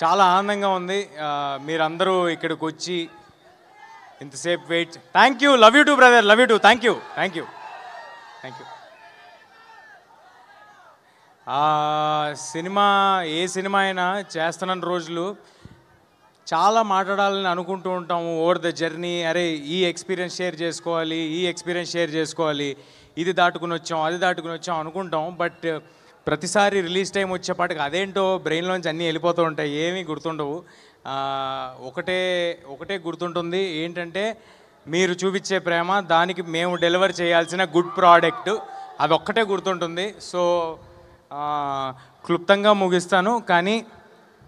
చాలా ఆనందంగా ఉంది మీరందరూ ఇక్కడికి వచ్చి ఇంతసేపు wait. Thank you, love you too brother, love you too. Thank you thank you thank you. Cinema ఏ సినిమా అయినా చేస్తున్న రోజులు చాలా మాట్లాడాలని అనుకుంటూ ఉంటాము ఓవర్ ద జర్నీ. అరే ఈ ఎక్స్పీరియన్స్ షేర్ చేసుకోవాలి, ఈ ఎక్స్పీరియన్స్ షేర్ చేసుకోవాలి, ఇది దాటుకుని వచ్చాం, అది దాటుకుని వచ్చాం అనుకుంటాం. బట్ ప్రతిసారి రిలీజ్ టైం వచ్చేపాటికి అదేంటో బ్రెయిన్లోంచి అన్నీ వెళ్ళిపోతూ ఉంటాయి, ఏమీ గుర్తుండవు. ఒకటే గుర్తుంటుంది, ఏంటంటే మీరు చూపించే ప్రేమ, దానికి మేము డెలివర్ చేయాల్సిన గుడ్ ప్రోడక్ట్, అది ఒక్కటే గుర్తుంటుంది. సో క్లుప్తంగా ముగిస్తాను, కానీ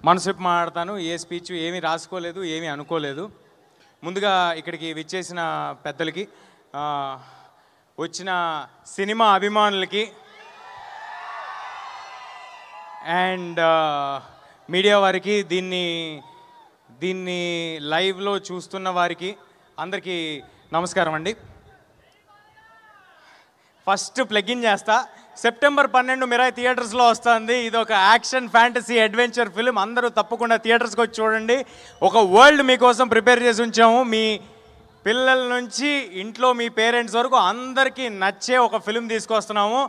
మనసుపు మాట్లాడతాను. ఏ స్పీచ్ ఏమీ రాసుకోలేదు, ఏమీ అనుకోలేదు. ముందుగా ఇక్కడికి విచ్చేసిన పెద్దలకి, వచ్చిన సినిమా అభిమానులకి అండ్ మీడియా వారికి, దీన్ని లైవ్లో చూస్తున్న వారికి అందరికీ నమస్కారం అండి. ఫస్ట్ ప్లగిన్ చేస్తా. సెప్టెంబర్ 12 మిరాయి థియేటర్స్లో వస్తుంది. ఇది ఒక యాక్షన్ ఫ్యాంటసీ అడ్వెంచర్ ఫిల్మ్. అందరూ తప్పకుండా థియేటర్స్కి వచ్చి చూడండి. ఒక వరల్డ్ మీకోసం ప్రిపేర్ చేసి ఉంచాము. మీ పిల్లల నుంచి ఇంట్లో మీ పేరెంట్స్ వరకు అందరికీ నచ్చే ఒక ఫిల్మ్ తీసుకొస్తున్నాము.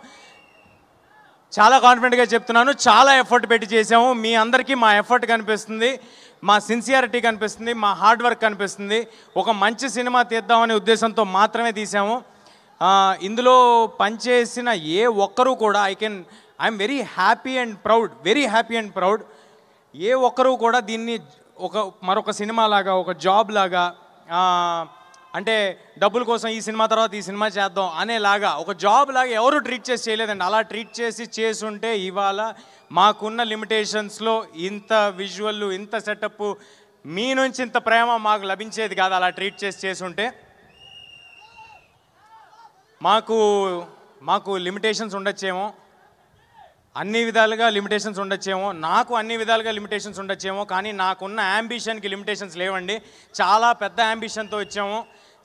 చాలా కాన్ఫిడెంట్గా చెప్తున్నాను, చాలా ఎఫర్ట్ పెట్టి చేసాము. మీ అందరికీ మా ఎఫర్ట్ కనిపిస్తుంది, మా సిన్సియారిటీ కనిపిస్తుంది, మా హార్డ్ వర్క్ కనిపిస్తుంది. ఒక మంచి సినిమా తీద్దామనే ఉద్దేశంతో మాత్రమే తీసాము. ఇందులో పనిచేసిన ఏ ఒక్కరూ కూడా I'm very happy and proud. ఏ ఒక్కరూ కూడా దీన్ని మరొక సినిమా లాగా, ఒక జాబ్ లాగా, అంటే డబ్బుల కోసం ఈ సినిమా తర్వాత ఈ సినిమా చేద్దాం అనేలాగా ఒక జాబ్ లాగా ఎవరు ట్రీట్ చేసి చేయలేదండి. అలా ట్రీట్ చేసుంటే ఇవాళ మాకున్న లిమిటేషన్స్లో ఇంత విజువల్, ఇంత సెటప్, మీ నుంచి ఇంత ప్రేమ మాకు లభించేది కాదు. అలా ట్రీట్ చేసుంటే మాకు లిమిటేషన్స్ ఉండొచ్చేమో, అన్ని విధాలుగా లిమిటేషన్స్ ఉండొచ్చేమో, నాకు అన్ని విధాలుగా లిమిటేషన్స్ ఉండొచ్చేమో, కానీ నాకున్న యాంబిషన్కి లిమిటేషన్స్ లేవండి. చాలా పెద్ద యాంబిషన్తో వచ్చాము,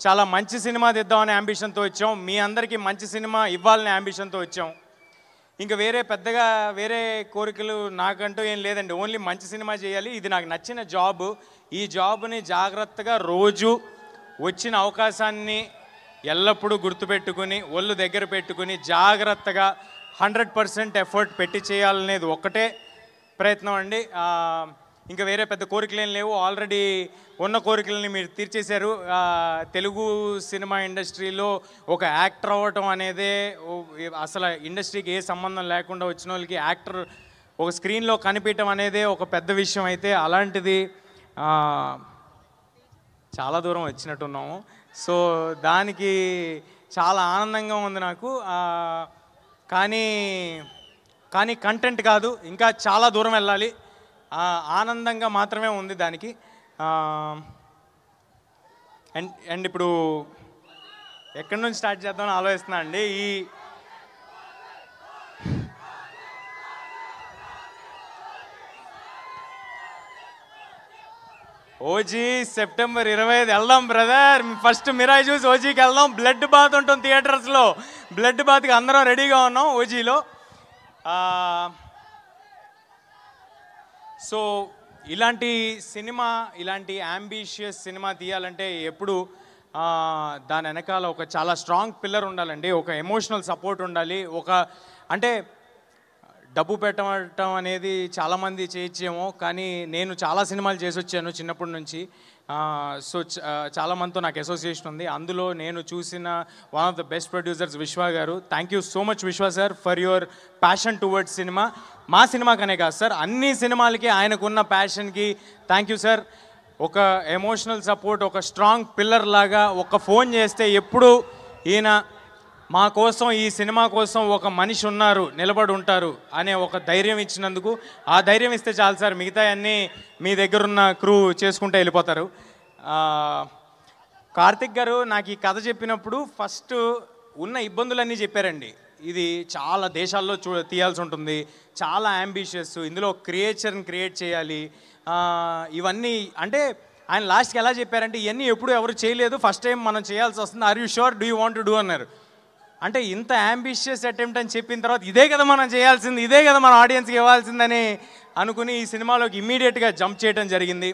చాలా మంచి సినిమా తీద్దామనే యాంబిషన్తో వచ్చాం, మీ అందరికీ మంచి సినిమా ఇవ్వాలనే యాంబిషన్తో వచ్చాం. ఇంకా వేరే కోరికలు నాకంటూ ఏం లేదండి. ఓన్లీ మంచి సినిమా చేయాలి, ఇది నాకు నచ్చిన జాబ్. ఈ జాబ్ని జాగ్రత్తగా రోజు వచ్చిన అవకాశాన్ని ఎల్లప్పుడూ గుర్తుపెట్టుకుని, ఒళ్ళు దగ్గర పెట్టుకుని, జాగ్రత్తగా 100% ఎఫర్ట్ పెట్టి చేయాలనేది ఒక్కటే ప్రయత్నం అండి. ఇంకా వేరే పెద్ద కోరికలు ఏం లేవు. ఆల్రెడీ ఉన్న కోరికలని మీరు తీర్చేశారు. తెలుగు సినిమా ఇండస్ట్రీలో ఒక యాక్టర్ అవ్వటం అనేదే, అసలు ఇండస్ట్రీకి ఏ సంబంధం లేకుండా వచ్చిన వాళ్ళకి యాక్టర్ ఒక స్క్రీన్లో కనిపించడం అనేదే ఒక పెద్ద విషయం. అయితే అలాంటిది చాలా దూరం వచ్చినట్టున్నాము. సో దానికి చాలా ఆనందంగా ఉంది నాకు. కానీ కంటెంట్ కాదు, ఇంకా చాలా దూరం వెళ్ళాలి. ఆనందంగా మాత్రమే ఉంది దానికి. అండ్ ఇప్పుడు ఎక్కడి నుంచి స్టార్ట్ చేద్దామని ఆలోచిస్తున్నా అండి. ఓజీ సెప్టెంబర్ 25 వెళ్దాం బ్రదర్. ఫస్ట్ మిరాయి చూసి ఓజీకి వెళ్దాం. బ్లడ్ బాత్ ఉంటుంది థియేటర్స్లో. బ్లడ్ బాత్కి అందరం రెడీగా ఉన్నాం ఓజీలో. సో ఇలాంటి యాంబిషియస్ సినిమా తీయాలంటే ఎప్పుడు దాని వెనకాల ఒక చాలా స్ట్రాంగ్ పిల్లర్ ఉండాలండి. ఒక ఎమోషనల్ సపోర్ట్ ఉండాలి. అంటే డబ్బు పెట్టడం అనేది చాలామంది చేయొచ్చేమో, కానీ నేను చాలా సినిమాలు చేసి వచ్చాను చిన్నప్పటి నుంచి. సో చాలామందితో నాకు అసోసియేషన్ ఉంది. అందులో నేను చూసిన one of the best producers విశ్వ గారు. థ్యాంక్ యూ సో మచ్ విశ్వ sir for your passion towards cinema. మా సినిమాకనే కాదు సార్, అన్ని సినిమాలకి ఆయనకున్న ప్యాషన్కి థ్యాంక్ యూ సార్. ఒక ఎమోషనల్ సపోర్ట్, ఒక స్ట్రాంగ్ పిల్లర్ లాగా, ఒక ఫోన్ చేస్తే ఎప్పుడు ఈయన మా కోసం, ఈ సినిమా కోసం ఒక మనిషి ఉన్నారు, నిలబడి ఉంటారు అనే ఒక ధైర్యం ఇచ్చినందుకు, ఆ ధైర్యం ఇస్తే చాలు సార్, మిగతా అన్నీ మీ దగ్గరున్న క్రూ చేసుకుంటూ వెళ్ళిపోతారు. కార్తిక్ గారు నాకు ఈ కథ చెప్పినప్పుడు ఫస్ట్ ఉన్న ఇబ్బందులన్నీ చెప్పారండి. ఇది చాలా దేశాల్లో తీయాల్సి ఉంటుంది, చాలా యాంబిషియస్, ఇందులో క్రియేచర్ని క్రియేట్ చేయాలి, ఇవన్నీ. అంటే ఆయన లాస్ట్కి ఎలా చెప్పారంటే, ఇవన్నీ ఎప్పుడు ఎవరు చేయలేదు, ఫస్ట్ టైం మనం చేయాల్సి వస్తుంది, are you sure, do you want to do అన్నారు. అంటే ఇంత యాంబిషియస్ అటెంప్ట్ అని చెప్పిన తర్వాత ఇదే కదా మనం చేయాల్సింది, ఇదే కదా మన ఆడియన్స్కి ఇవ్వాల్సిందని అనుకుని ఈ సినిమాలోకి ఇమ్మీడియట్గా జంప్ చేయడం జరిగింది.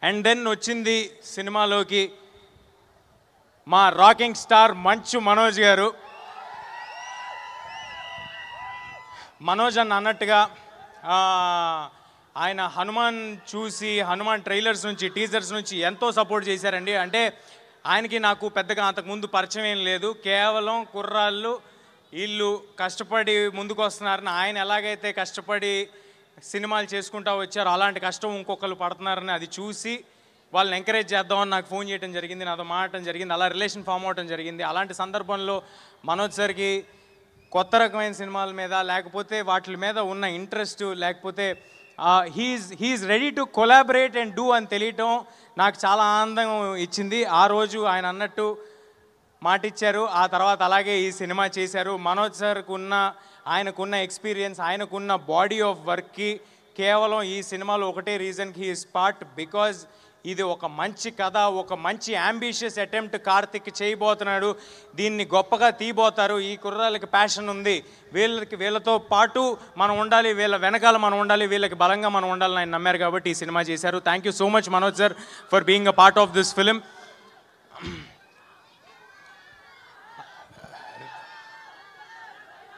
అండ్ దెన్ వచ్చింది సినిమాలోకి మా రాకింగ్ స్టార్ మంచు మనోజ్ గారు. మనోజ్ అన్నట్టుగా ఆయన హనుమాన్ చూసి, హనుమాన్ ట్రైలర్స్ నుంచి, టీజర్స్ నుంచి ఎంతో సపోర్ట్ చేశారండి. అంటే ఆయనకి నాకు పెద్దగా అంతకుముందు పరిచయం ఏం లేదు. కేవలం కుర్రాళ్ళు వీళ్ళు కష్టపడి ముందుకు వస్తున్నారని, ఆయన ఎలాగైతే కష్టపడి సినిమాలు చేసుకుంటూ వచ్చారో అలాంటి కష్టం ఇంకొకరు పడుతున్నారని అది చూసి వాళ్ళని ఎంకరేజ్ చేద్దామని నాకు ఫోన్ చేయడం జరిగింది, నాతో మాట్లాడటం జరిగింది. అలా రిలేషన్ ఫామ్ అవడం జరిగింది. అలాంటి సందర్భంలో మనోజ్ సార్కి కొత్త రకమైన సినిమాల మీద, లేకపోతే వాటి మీద ఉన్న ఇంట్రెస్ట్, లేకపోతే he's ready to collaborate and do అని తెలియటం నాకు చాలా ఆనందం ఇచ్చింది. ఆ రోజు ఆయన అన్నట్టు మాట ఇచ్చారు, ఆ తర్వాత అలాగే ఈ సినిమా చేశారు. మనోజ్ సార్కు ఆయనకున్న ఎక్స్పీరియన్స్, ఆయనకున్న బాడీ ఆఫ్ వర్క్కి కేవలం ఈ సినిమాలో ఒకటే రీజన్కి హీ స్పాట్, బికాజ్ ఇది ఒక మంచి కథ, ఒక మంచి అంబిషియస్ అటెంప్ట్ కార్తిక్ చేయబోతున్నాడు. దీన్ని గొప్పగా తీయబోతారు. ఈ కుర్రాళ్ళకి ప్యాషన్ ఉంది, వీళ్ళతో పాటు మనం ఉండాలి, వీళ్ళ వెనకాల మనం ఉండాలి, వీళ్ళకి బలంగా మనం ఉండాలని ఆయన నమ్మారు కాబట్టి ఈ సినిమా చేశారు. Thank you so much Manoj sir for being a part of this film.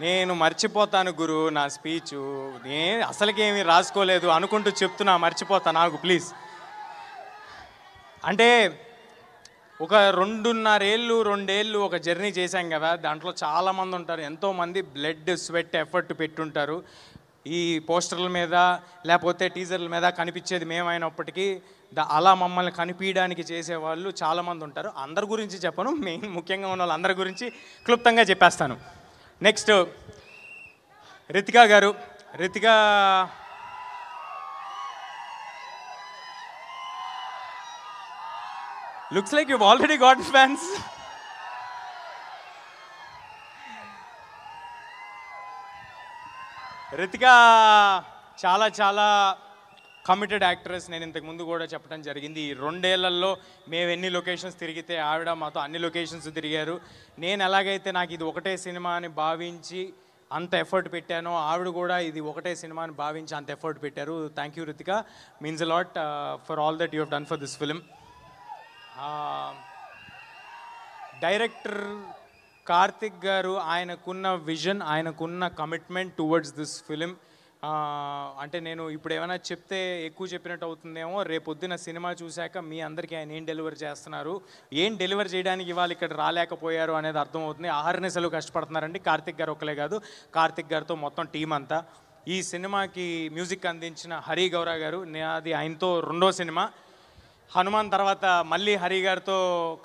నేను మర్చిపోతాను గురు నా స్పీచు, నేను అసలుకేమీ రాసుకోలేదు అనుకుంటూ చెప్తున్నా, మర్చిపోతాను నాకు ప్లీజ్. అంటే ఒక 2.5 ఒక జర్నీ చేశాం కదా, దాంట్లో చాలామంది ఉంటారు, ఎంతోమంది బ్లడ్ స్వెట్ ఎఫర్ట్ పెట్టుంటారు. ఈ పోస్టర్ల మీద లేకపోతే టీజర్ల మీద కనిపించేది మేమైనప్పటికీ అలా మమ్మల్ని కనిపించడానికి చేసేవాళ్ళు చాలామంది ఉంటారు. అందరి గురించి చెప్పను, ముఖ్యంగా ఉన్న వాళ్ళందరి గురించి క్లుప్తంగా చెప్పేస్తాను. నెక్స్ట్ రితికా గారు. Ritika looks like you've already got fans. Ritika చాలా చాలా కమిటెడ్ యాక్ట్రెస్. నేను ఇంతకు ముందు కూడా చెప్పడం జరిగింది. ఈ 2 ఏళ్లలో మేము ఎన్ని లొకేషన్స్ తిరిగితే ఆవిడ మాతో అన్ని లొకేషన్స్ తిరిగారు. నేను ఎలాగైతే నాకు ఇది ఒకటే సినిమా అని భావించి అంత ఎఫర్ట్ పెట్టానో, ఆవిడ కూడా ఇది ఒకటే సినిమా అని భావించి అంత ఎఫర్ట్ పెట్టారు. Thank you Ritika, means a lot for all that you have done for this film. Director Karthik గారు ఆయనకున్న విజన్, ఆయనకున్న కమిట్మెంట్ టువర్డ్స్ దిస్ ఫిలిం, అంటే నేను ఇప్పుడు ఏమైనా చెప్తే ఎక్కువ చెప్పినట్టు అవుతుందేమో, రేపొద్దున సినిమా చూశాక మీ అందరికీ ఆయన ఏం డెలివర్ చేస్తున్నారు, ఏం డెలివర్ చేయడానికి ఇవాళ ఇక్కడ రాలేకపోయారు అనేది అర్థమవుతుంది. ఆహర్నిశలు కష్టపడుతున్నారండి. కార్తిక్ గారు ఒక్కలే కాదు, కార్తిక్ గారితో మొత్తం టీం అంతా. ఈ సినిమాకి మ్యూజిక్ అందించిన హరి గౌరా గారు, అది ఆయనతో 2వ సినిమా. హనుమాన్ తర్వాత మళ్ళీ హరి గారితో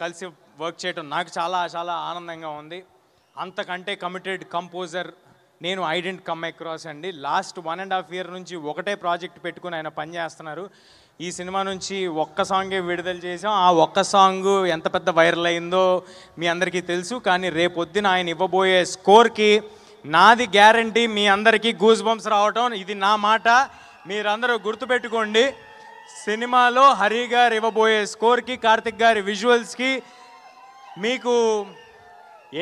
కలిసి వర్క్ చేయడం నాకు చాలా చాలా ఆనందంగా ఉంది. అంతకంటే కమిటెడ్ కంపోజర్ నేను ఐ డెంట్ కమ్ అక్రాస్ అండి. లాస్ట్ 1.5 year నుంచి ఒకటే ప్రాజెక్ట్ పెట్టుకుని ఆయన పనిచేస్తున్నారు. ఈ సినిమా నుంచి ఒక్క సాంగే విడుదల చేసాం. ఆ ఒక్క సాంగ్ ఎంత పెద్ద వైరల్ అయిందో మీ అందరికీ తెలుసు. కానీ రేపొద్దున ఆయన ఇవ్వబోయే స్కోర్కి నాది గ్యారంటీ మీ అందరికీ గూస్ బంప్స్ రావటం, ఇది నా మాట, మీరందరూ గుర్తుపెట్టుకోండి. సినిమాలో హరి గారు ఇవ్వబోయే స్కోర్కి, కార్తిక్ గారి విజువల్స్కి మీకు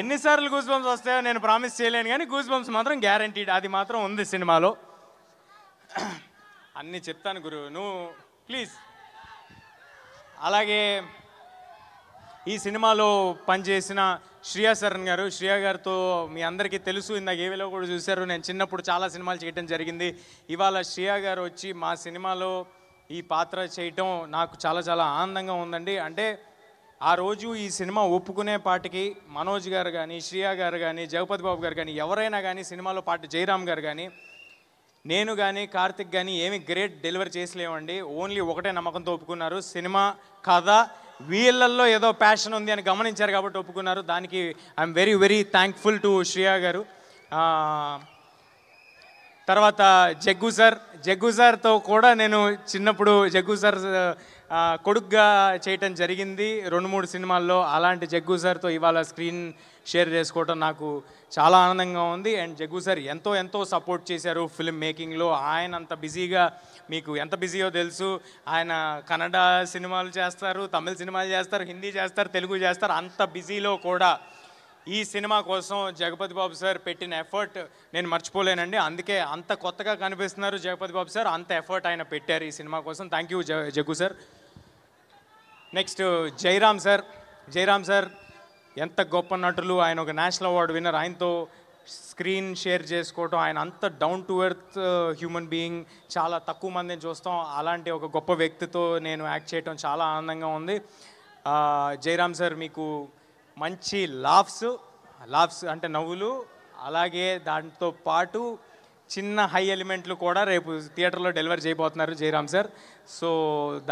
ఎన్నిసార్లు గూస్ బంప్స్ వస్తాయో నేను ప్రామిస్ చేయలేను, కానీ గూస్ బంప్స్ మాత్రం గ్యారంటీడ్, అది మాత్రం ఉంది సినిమాలో. అన్నీ చెప్తాను గురు, నువ్వు ప్లీజ్. అలాగే ఈ సినిమాలో పనిచేసిన శ్రియా శరణ్ గారు, శ్రియా గారితో మీ అందరికీ తెలుసు, ఇందాక ఏవిలో కూడా చూశారు, నేను చిన్నప్పుడు చాలా సినిమాలు చేయడం జరిగింది. ఇవాళ శ్రియా గారు వచ్చి మా సినిమాలో ఈ పాత్ర చేయటం నాకు చాలా చాలా ఆనందంగా ఉందండి. అంటే ఆ రోజు ఈ సినిమా ఒప్పుకునే పాటికి మనోజ్ గారు కానీ, శ్రియా గారు కానీ, జగపతి బాబు గారు కానీ, ఎవరైనా కానీ, సినిమాలో పాటు జయరామ్ గారు కానీ, నేను కానీ, కార్తిక్ కానీ ఏమి గ్రేట్ డెలివరీ చేసలేమండి. ఓన్లీ ఒకటే నమ్మకంతో ఒప్పుకున్నారు, సినిమా కథ వీళ్ళల్లో ఏదో ప్యాషన్ ఉంది అని గమనించారు కాబట్టి ఒప్పుకున్నారు. దానికి I'm very very thankful to Shriya గారు. తర్వాత జగ్గు సార్తో కూడా నేను చిన్నప్పుడు జగ్గు సార్ కొడుగ్గా చేయటం జరిగింది 2-3 సినిమాల్లో. అలాంటి జగ్గు సార్తో ఇవాళ స్క్రీన్ షేర్ చేసుకోవటం నాకు చాలా ఆనందంగా ఉంది. అండ్ జగ్గు సార్ ఎంతో ఎంతో సపోర్ట్ చేశారు ఫిల్మ్ మేకింగ్లో. ఆయన అంత బిజీగా, మీకు ఎంత బిజీయో తెలుసు, ఆయన కన్నడ సినిమాలు చేస్తారు, తమిళ సినిమాలు చేస్తారు, హిందీ చేస్తారు, తెలుగు చేస్తారు. అంత బిజీలో కూడా ఈ సినిమా కోసం జగపతి బాబు సార్ పెట్టిన ఎఫర్ట్ నేను మర్చిపోలేనండి. అందుకే అంత కొత్తగా కనిపిస్తున్నారు జగపతి బాబు సార్, అంత ఎఫర్ట్ ఆయన పెట్టారు ఈ సినిమా కోసం. Thank you Jaggu sir. Next Jayaram sir ఎంత గొప్ప నటులు, ఆయన ఒక నేషనల్ అవార్డు విన్నర్, ఆయనతో స్క్రీన్ షేర్ చేసుకోవటం, ఆయన అంత down to earth human being, చాలా తక్కువ మందిని చూస్తాం, అలాంటి ఒక గొప్ప వ్యక్తితో నేను యాక్ట్ చేయటం చాలా ఆనందంగా ఉంది. జయరామ్ సార్ మీకు మంచి లాఫ్స్ అంటే నవ్వులు, అలాగే దాంతో పాటు చిన్న హై ఎలిమెంట్లు కూడా రేపు థియేటర్లో డెలివర్ చేయబోతున్నారు జయరామ్ సార్. సో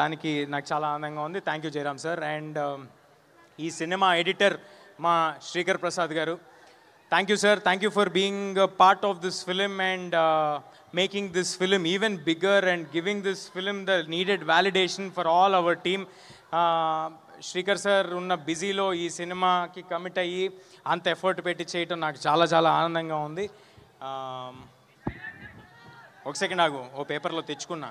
దానికి నాకు చాలా ఆనందంగా ఉంది. Thank you Jayaram sir. And ఈ సినిమా ఎడిటర్ మా శ్రీకర్ ప్రసాద్ గారు, thank you sir. Thank you for being part of this film and making this film even bigger and giving this film the needed validation for all our team. Srikar sir ఉన్న బిజీలో ఈ సినిమాకి commit అయ్యి అంత effort పెట్టి చేయటం నాకు చాలా చాలా ఆనందంగా ఉంది. ఒక సెకండ్ ఆగు, ఓ పేపర్లో తెచ్చుకున్నా,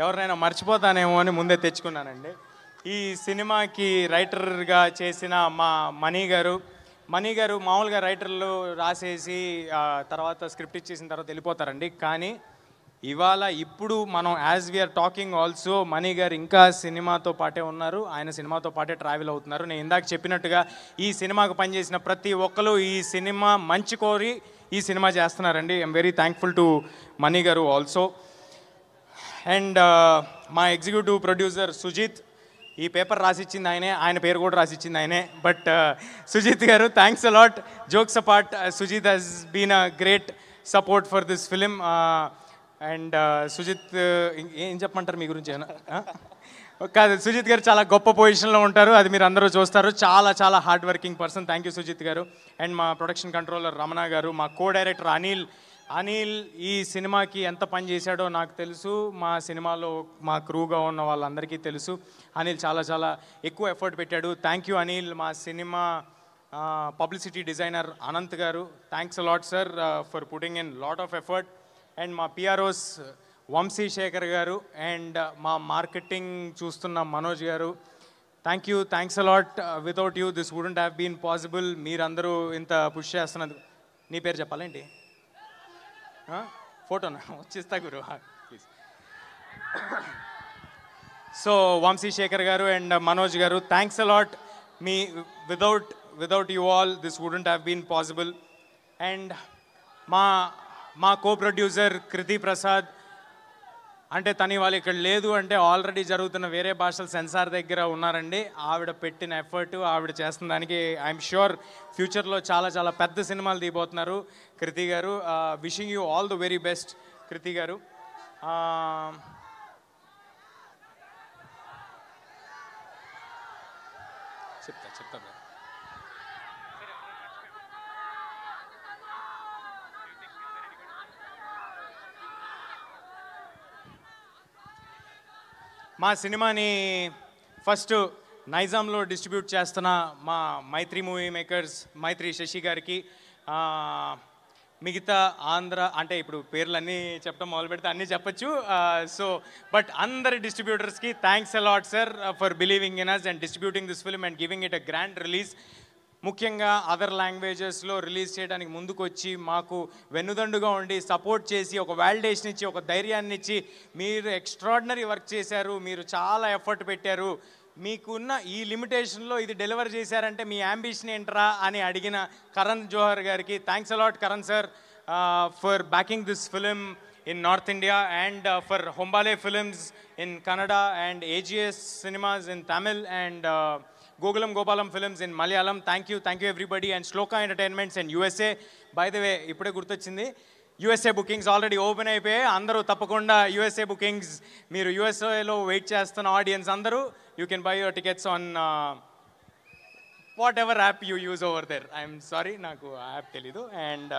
ఎవరినైనా మర్చిపోతానేమో అని ముందే తెచ్చుకున్నానండి. ఈ సినిమాకి రైటర్గా చేసిన మా మనీ గారు మామూలుగా రైటర్లు రాసేసి తర్వాత స్క్రిప్ట్ ఇచ్చేసిన తర్వాత వెళ్ళిపోతారండి. కానీ ఇప్పుడు మనం as we are talking also Mani గారు ఇంకా సినిమాతో పాటే ఉన్నారు, ఆయన సినిమాతో పాటే ట్రావెల్ అవుతున్నారు. నేను ఇందాక చెప్పినట్టుగా ఈ సినిమాకు పనిచేసిన ప్రతి ఒక్కరు ఈ సినిమా మంచి కోరి ఈ సినిమా చేస్తున్నారండి. I'm very thankful to money గారు ఆల్సో. అండ్ మా ఎగ్జిక్యూటివ్ ప్రొడ్యూసర్ సుజిత్, ఈ పేపర్ రాసిచ్చింది ఆయన పేరు కూడా రాసిచ్చింది ఆయనే. బట్ సుజిత్ గారు, thanks a lot. Jokes apart, Sujith he's been a great support for this film. And Sujith ఏం చెప్పమంటారు మీ గురించి? కాదు, సుజిత్ గారు చాలా గొప్ప పొజిషన్లో ఉంటారు, అది మీరు అందరూ చూస్తారు. చాలా చాలా hard working person. Thank you Sujith గారు. అండ్ మా ప్రొడక్షన్ కంట్రోలర్ రమణ గారు, మా కో డైరెక్టర్ అనిల్ ఈ సినిమాకి ఎంత పని చేశాడో నాకు తెలుసు, మా సినిమాలో మా క్రూగా ఉన్న వాళ్ళందరికీ తెలుసు. అనిల్ చాలా చాలా ఎక్కువ ఎఫర్ట్ పెట్టాడు. Thank you Anil. మా సినిమా పబ్లిసిటీ డిజైనర్ అనంత్ గారు, thanks a lot sir for putting in lot of effort. And మా పిఆర్ఓస్ వంశీ శేఖర్ గారు అండ్ మా మార్కెటింగ్ చూస్తున్న మనోజ్ గారు, thanks a lot. Without you this wouldn't have been possible. మీరందరూ ఇంత పుష్ చేస్తున్నందుకు. నీ పేరు చెప్పాలేంటి? ఫోటోనా వచ్చేస్తా గురు ప్లీజ్. సో వంశీ శేఖర్ గారు అండ్ మనోజ్ గారు, థ్యాంక్స్ అలాట్. మీ without you all this wouldn't have been possible. And మా కో ప్రొడ్యూసర్ కృతి ప్రసాద్, అంటే తను వాళ్ళు ఇక్కడ లేదు అంటే ఆల్రెడీ జరుగుతున్న వేరే భాషల సెన్సార్ దగ్గర ఉన్నారండి. ఆవిడ పెట్టిన ఎఫర్ట్, ఆవిడ చేస్తున్న దానికి ఐఎమ్ ష్యూర్ ఫ్యూచర్లో చాలా చాలా పెద్ద సినిమాలు తీయబోతున్నారు కృతి గారు. Wishing you all the very best Kriti గారు. చెప్తా మా సినిమాని ఫస్ట్ నైజాంలో డిస్ట్రిబ్యూట్ చేస్తున్న మా మైత్రి మూవీ మేకర్స్, మైత్రి శశి గారికి, మిగతా ఆంధ్ర అంటే ఇప్పుడు పేర్లన్నీ చెప్పడం మొదలు పెడితే అన్నీ చెప్పచ్చు. సో బట్ అందరి డిస్ట్రిబ్యూటర్స్కి thanks a lot sir for believing in us and distributing this film and giving it a grand release. ముఖ్యంగా అదర్ లాంగ్వేజెస్లో రిలీజ్ చేయడానికి ముందుకు వచ్చి మాకు వెన్నుదండుగా ఉండి సపోర్ట్ చేసి ఒక వ్యాలిడేషన్ ఇచ్చి ఒక ధైర్యాన్ని ఇచ్చి మీరు ఎక్స్ట్రాడినరీ వర్క్ చేశారు, మీరు చాలా ఎఫర్ట్ పెట్టారు, మీకున్న ఈ లిమిటేషన్లో ఇది డెలివర్ చేశారంటే మీ యాంబిషన్ ఏంట్రా అని అడిగిన కరణ్ జోహర్ గారికి thanks a lot Karan sir for backing this film in North India and for Hombale Films in Kannada and AGS Cinemas in Tamil and Gokulam Gopalam Films in Malayalam. Thank you everybody and Shloka Entertainments in USA. By the way, ipude gurtochindi USA bookings already open అయిపోయాయి. అందరూ తప్పకుండా USA bookings మీరు USA లో wait చేస్తున్న audience అందరూ you can buy your tickets on whatever app you use over there. I'm sorry నాకు app తెలీదు. And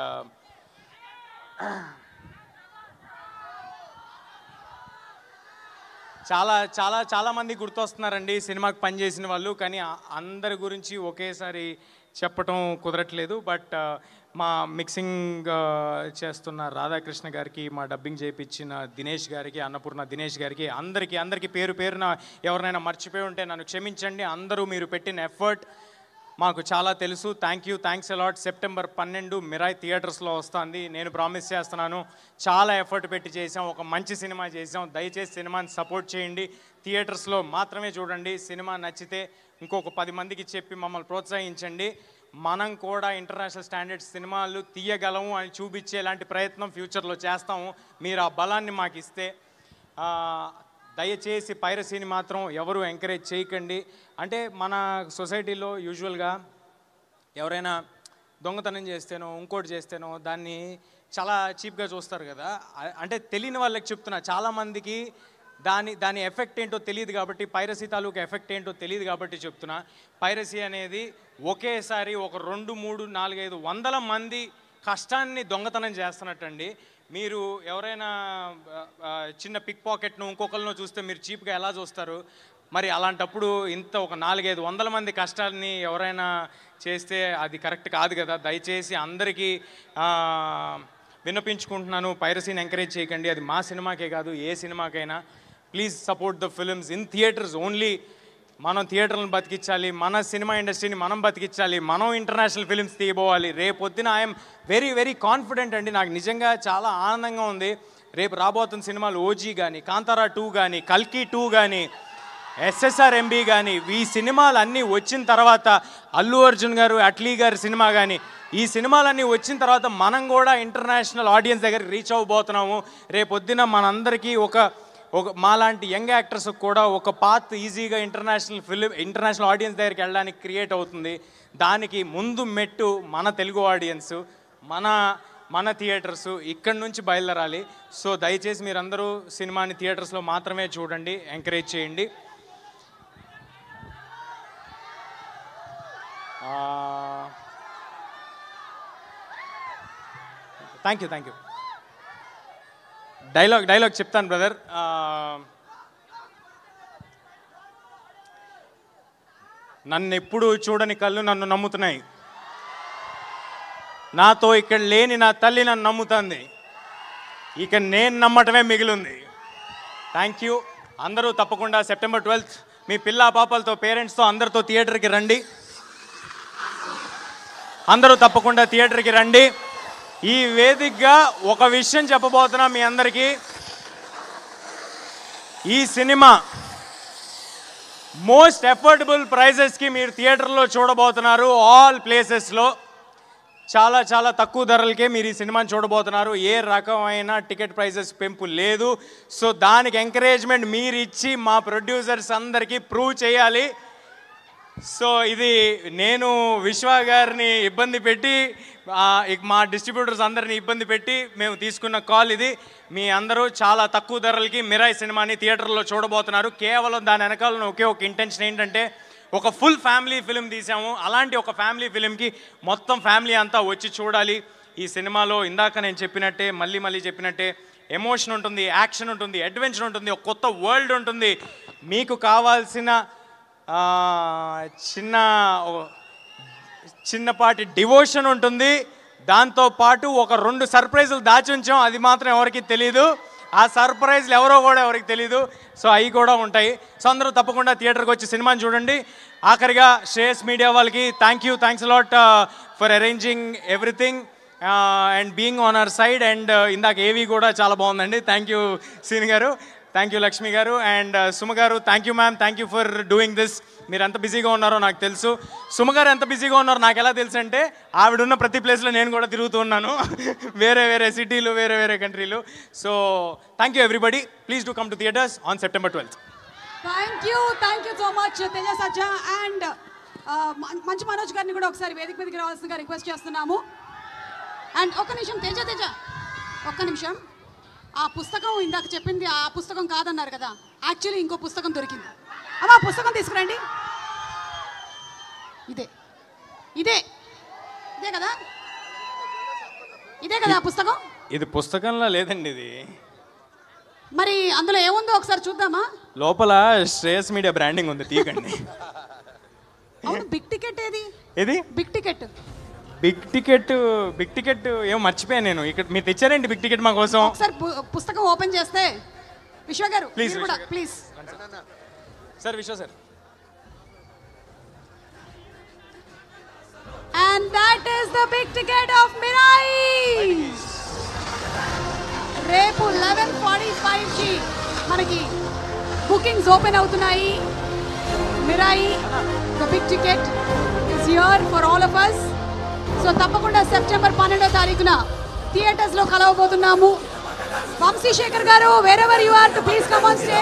చాలా చాలా చాలామంది గుర్తొస్తున్నారండి సినిమాకి పనిచేసిన వాళ్ళు, కానీ అందరి గురించి ఒకేసారి చెప్పటం కుదరట్లేదు. బట్ మా మిక్సింగ్ చేస్తున్న రాధాకృష్ణ గారికి, మా డబ్బింగ్ చేయించిన దినేష్ గారికి, అన్నపూర్ణ దినేష్ గారికి, అందరికీ పేరు పేరున ఎవరినైనా మర్చిపోయి ఉంటే నన్ను క్షమించండి. అందరూ మీరు పెట్టిన ఎఫర్ట్ మాకు చాలా తెలుసు. Thanks a lot. సెప్టెంబర్ 12 మిరాయ్ థియేటర్స్లో వస్తుంది. నేను ప్రామిస్ చేస్తున్నాను, చాలా ఎఫర్ట్ పెట్టి చేసాం, ఒక మంచి సినిమా చేసాం. దయచేసి సినిమాని సపోర్ట్ చేయండి, థియేటర్స్లో మాత్రమే చూడండి. సినిమా నచ్చితే ఇంకొక 10 మందికి చెప్పి మమ్మల్ని ప్రోత్సహించండి. మనం కూడా ఇంటర్నేషనల్ స్టాండర్డ్స్ సినిమాలు తీయగలము అని చూపించేలాంటి ప్రయత్నం ఫ్యూచర్లో చేస్తాము. మీరు ఆ బలాన్ని మాకు ఇస్తే. దయచేసి పైరసీని మాత్రం ఎవరు ఎంకరేజ్ చేయకండి. అంటే మన సొసైటీలో యూజువల్గా ఎవరైనా దొంగతనం చేస్తేనో ఇంకోటి చేస్తేనో దాన్ని చాలా చీప్గా చూస్తారు కదా. అంటే తెలియని వాళ్ళకి చెప్తున్నా, చాలామందికి దాని ఎఫెక్ట్ ఏంటో తెలియదు కాబట్టి, పైరసీ తాలూకు ఎఫెక్ట్ ఏంటో తెలియదు కాబట్టి చెప్తున్నా. పైరసీ అనేది ఒకేసారి ఒక 2, 3, 4, 5 వందల మంది కష్టాన్ని దొంగతనం చేస్తున్నట్టండి. మీరు ఎవరైనా చిన్న పిక్ పాకెట్ను ఇంకొకరినో చూస్తే మీరు చీప్గా ఎలా చూస్తారు? మరి అలాంటప్పుడు ఇంత ఒక 4, 5 వందల మంది కష్టాన్ని ఎవరైనా చేస్తే అది కరెక్ట్ కాదు కదా. దయచేసి అందరికీ విన్నపించుకుంటున్నాను, పైరసీని ఎంకరేజ్ చేయకండి. అది మా సినిమాకే కాదు, ఏ సినిమాకైనా. Please support the films in theatres only. మనం థియేటర్లను బతికించాలి, మన సినిమా ఇండస్ట్రీని మనం బతికించాలి, మనం ఇంటర్నేషనల్ ఫిల్మ్స్ తీయబోవాలి. రేపొద్దున ఐఎమ్ వెరీ కాన్ఫిడెంట్ అండి. నాకు నిజంగా చాలా ఆనందంగా ఉంది. రేపు రాబోతున్న సినిమాలు ఓజీ కానీ, కాంతారా 2 కానీ, కల్కి 2 కానీ, SSRMB కానీ, ఈ సినిమాలు అన్నీ వచ్చిన తర్వాత, అల్లు అర్జున్ గారు, అట్లీ గారి సినిమా కానీ, ఈ సినిమాలన్నీ వచ్చిన తర్వాత మనం కూడా ఇంటర్నేషనల్ ఆడియన్స్ దగ్గరికి రీచ్ అవ్వబోతున్నాము. రేపొద్దున మనందరికీ ఒక మాలాంటి యంగ్ యాక్టర్స్ కూడా ఒక పాత్ ఈజీగా ఇంటర్నేషనల్ ఆడియన్స్ దగ్గరికి వెళ్ళడానికి క్రియేట్ అవుతుంది. దానికి ముందు మెట్టు మన తెలుగు ఆడియన్స్, మన థియేటర్స్ ఇక్కడి నుంచి బయలుదేరాలి. సో దయచేసి మీరందరూ సినిమాని థియేటర్స్లో మాత్రమే చూడండి, ఎంకరేజ్ చేయండి. Thank you. డైలాగ్ చెప్తాను బ్రదర్. నన్ను ఎప్పుడు చూడని కళ్ళు నన్ను నమ్ముతున్నాయి, నాతో ఇక్కడ లేని నా తల్లి నన్ను నమ్ముతుంది, ఇక నేను నమ్మటమే మిగిలింది. Thank you. అందరూ తప్పకుండా సెప్టెంబర్ 12 మీ పిల్ల పాపలతో, పేరెంట్స్తో అందరితో థియేటర్కి రండి. అందరూ తప్పకుండా థియేటర్కి రండి. ఈ వేదికగా ఒక విషయం చెప్పబోతున్నా మీ అందరికీ. ఈ సినిమా మోస్ట్ అఫోర్డబుల్ ప్రైజెస్కి మీరు థియేటర్లో చూడబోతున్నారు. ఆల్ ప్లేసెస్లో చాలా తక్కువ ధరలకే మీరు ఈ సినిమాని చూడబోతున్నారు. ఏ రకమైన టికెట్ ప్రైజెస్ పెంపు లేదు. సో దానికి ఎంకరేజ్మెంట్ మీరు ఇచ్చి మా ప్రొడ్యూసర్స్ అందరికీ ప్రూవ్ చేయాలి. సో ఇది నేను విశ్వ గారిని ఇబ్బంది పెట్టి, మా డిస్ట్రిబ్యూటర్స్ అందరినీ ఇబ్బంది పెట్టి మేము తీసుకున్న కాల్ ఇది. మీ అందరూ చాలా తక్కువ ధరలకి మిరాయ్ సినిమాని థియేటర్లో చూడబోతున్నారు. కేవలం దాని వెనకాల ఒకే ఒక ఇంటెన్షన్ ఏంటంటే, ఒక ఫుల్ ఫ్యామిలీ ఫిలిం తీసాము. అలాంటి ఒక ఫ్యామిలీ ఫిలింకి మొత్తం ఫ్యామిలీ అంతా వచ్చి చూడాలి. ఈ సినిమాలో ఇందాక నేను చెప్పినట్టే, మళ్ళీ చెప్పినట్టే, ఎమోషన్ ఉంటుంది, యాక్షన్ ఉంటుంది, అడ్వెంచర్ ఉంటుంది, ఒక కొత్త వరల్డ్ ఉంటుంది. మీకు కావాల్సిన చిన్నపాటి డివోషన్ ఉంటుంది. దాంతోపాటు ఒక 2 సర్ప్రైజులు దాచి ఉంచాం, అది మాత్రం ఎవరికి తెలీదు. ఆ సర్ప్రైజ్లు ఎవరికి తెలీదు. సో అవి కూడా ఉంటాయి. సో అందరూ తప్పకుండా థియేటర్కి వచ్చి సినిమాని చూడండి. ఆఖరిగా శ్రేయస్ మీడియా వాళ్ళకి thanks a lot for arranging everything and being on our side. And ఇందాక ఏవి కూడా చాలా బాగుందండి. థ్యాంక్ యూ సీని గారు, థ్యాంక్ యూ లక్ష్మి గారు, అండ్ సుమ గారు thank you ma'am, thank you for doing this. మీరు ఎంత బిజీగా ఉన్నారో నాకు తెలుసు. సుమ గారు ఎంత బిజీగా ఉన్నారో నాకు ఎలా తెలుసు అంటే, ఆవిడున్న ప్రతి ప్లేస్లో నేను కూడా తిరుగుతూ ఉన్నాను, వేరే సిటీలు, వేరే కంట్రీలు. So thank you everybody. Please do come to theatres on September 12. Thank you so much Teja Sajja and Manchu Manoj గారిని కూడా ఒకసారి వేదిక మీదకి రావాల్సిందిగా రిక్వెస్ట్ చేస్తున్నాము. అండ్ ఒక్క నిమిషం తేజ ఒక్క నిమిషం. ఆ పుస్తకం ఇందాక చెప్పింది ఆ పుస్తకం కాదన్నారు కదా, యాక్చువల్లీ ఇంకో పుస్తకం దొరికింది. అమ్మా పుస్తకం తీసుకురండి. ఇదే కదా ఆ పుస్తకం? ఇది పుస్తకంలో లేదండి, ఇది మరి అందులో ఏముందో ఒకసారి చూద్దామా? లోపల శ్రేయస్ మీడియా బ్రాండింగ్ ఉంది, తీయకండి. అవును, బిగ్ టికెట్ ఏది? బిగ్ టికెట్ బిగ్ టికెట్ ఏమో మర్చిపోయాను నేను. ఇక్కడ మీరు తెచ్చారండి బిగ్ టికెట్ మా కోసం. ఒకసారి పుస్తకం ఓపెన్ చేస్తే విశ్వ గారు ప్లీజ్ కూడా ప్లీజ్. సార్ విశ్వ sir. And that is the big ticket of Mirai. రేపు 11:45 కి మనకి బుకింగ్స్ ఓపెన్ అవుతున్నాయి. Mirai the big ticket is here for all of us. So తప్పకుండా సెప్టెంబర్ 12వ తారీఖున థియేటర్స్ లో కలవబోతున్నాము. వంశీ శేఖర్ గారు, wherever you are, please come on stage.